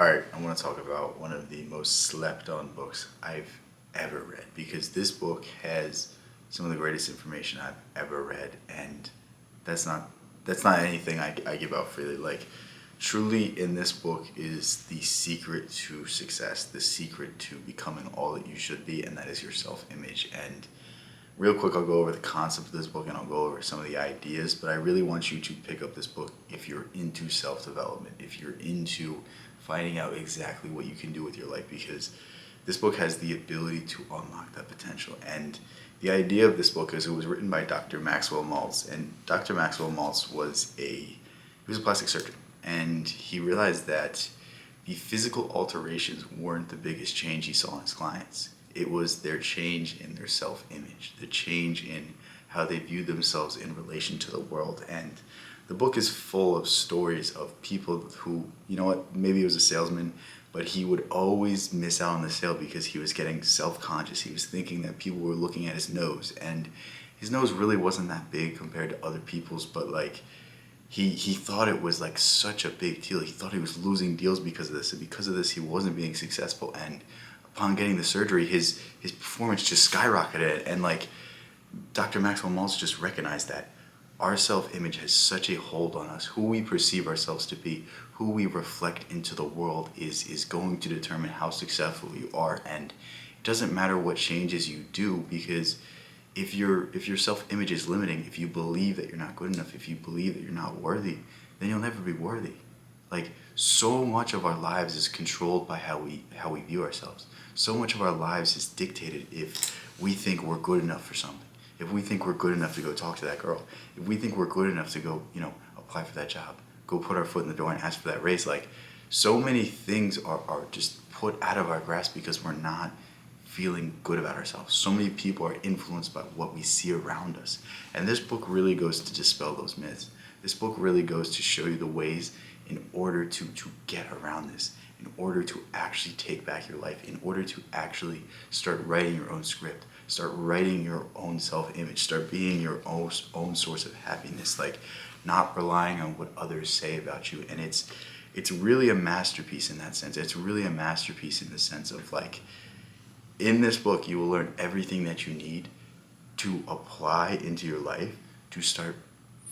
Alright, I want to talk about one of the most slept on books I've ever read because this book has some of the greatest information I've ever read, and that's not that's not anything I give out freely. Like, truly, in this book is the secret to success, the secret to becoming all that you should be, and that is your self-image. And real quick, I'll go over the concept of this book and I'll go over some of the ideas, but I really want you to pick up this book if you're into self-development, if you're into finding out exactly what you can do with your life, because this book has the ability to unlock that potential. And the idea of this book is it was written by Dr. Maxwell Maltz, and Dr. Maxwell Maltz was a plastic surgeon, and he realized that the physical alterations weren't the biggest change he saw in his clients. It was their change in their self-image, the change in how they view themselves in relation to the world. And the book is full of stories of people who, you know what, maybe he was a salesman, but he would always miss out on the sale because he was getting self-conscious. He was thinking that people were looking at his nose, and his nose really wasn't that big compared to other people's, but like he thought it was like such a big deal. He thought he was losing deals because of this, and because of this he wasn't being successful. And upon getting the surgery, his performance just skyrocketed. And like Dr. Maxwell Maltz just recognized that our self-image has such a hold on us. Who we perceive ourselves to be, who we reflect into the world is going to determine how successful you are. And it doesn't matter what changes you do, because if your self-image is limiting, if you believe that you're not good enough, if you believe that you're not worthy, then you'll never be worthy. Like, so much of our lives is controlled by how we view ourselves. So much of our lives is dictated if we think we're good enough for something. If we think we're good enough to go talk to that girl, if we think we're good enough to go, apply for that job, go put our foot in the door and ask for that raise. Like, so many things are just put out of our grasp because we're not feeling good about ourselves. So many people are influenced by what we see around us. And this book really goes to dispel those myths. This book really goes to show you the ways in order to get around this, in order to actually take back your life, in order to actually start writing your own script, start writing your own self-image, start being your own source of happiness, like not relying on what others say about you. And it's really a masterpiece in that sense. It's really a masterpiece in the sense of, like, in this book you will learn everything that you need to apply into your life to start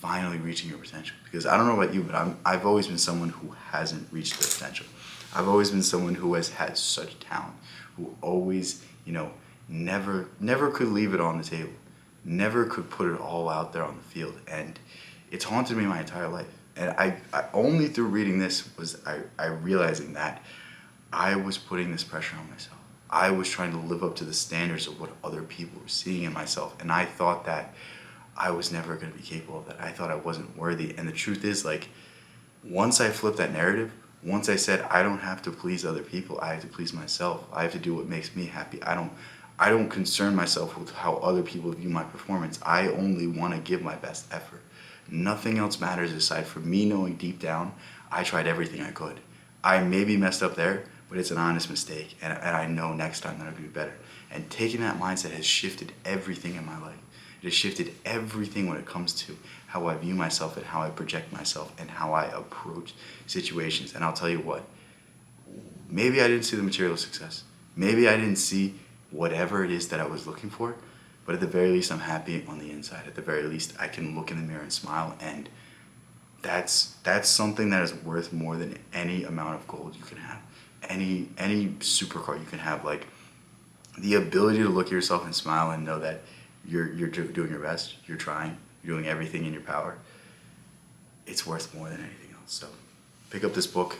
finally reaching your potential. Because I don't know about you, but I've always been someone who hasn't reached their potential. I've always been someone who has had such talent, who always, never could leave it on the table, never could put it all out there on the field. And it's haunted me my entire life. And I only through reading this was I realizing that I was putting this pressure on myself. I was trying to live up to the standards of what other people were seeing in myself, and I thought that I was never going to be capable of that. I thought I wasn't worthy. And the truth is, like, once I flipped that narrative, once I said I don't have to please other people, I have to please myself. I have to do what makes me happy. I don't concern myself with how other people view my performance. I only want to give my best effort. Nothing else matters aside from me knowing deep down I tried everything I could. I maybe messed up there, but it's an honest mistake, and I know next time that I'll do better. And taking that mindset has shifted everything in my life. It has shifted everything when it comes to how I view myself and how I project myself and how I approach situations. And I'll tell you what, maybe I didn't see the material success. Maybe I didn't see whatever it is that I was looking for, but at the very least I'm happy on the inside. At the very least I can look in the mirror and smile, and that's something that is worth more than any amount of gold you can have, any supercar you can have. Like, the ability to look at yourself and smile and know that you're doing your best, you're trying, you're doing everything in your power, it's worth more than anything else. So pick up this book,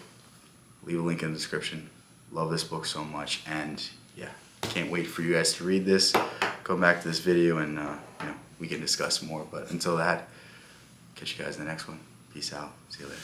leave a link in the description. Love this book so much, and yeah, can't wait for you guys to read this, come back to this video, and we can discuss more. But until that, catch you guys in the next one. Peace out. See you later.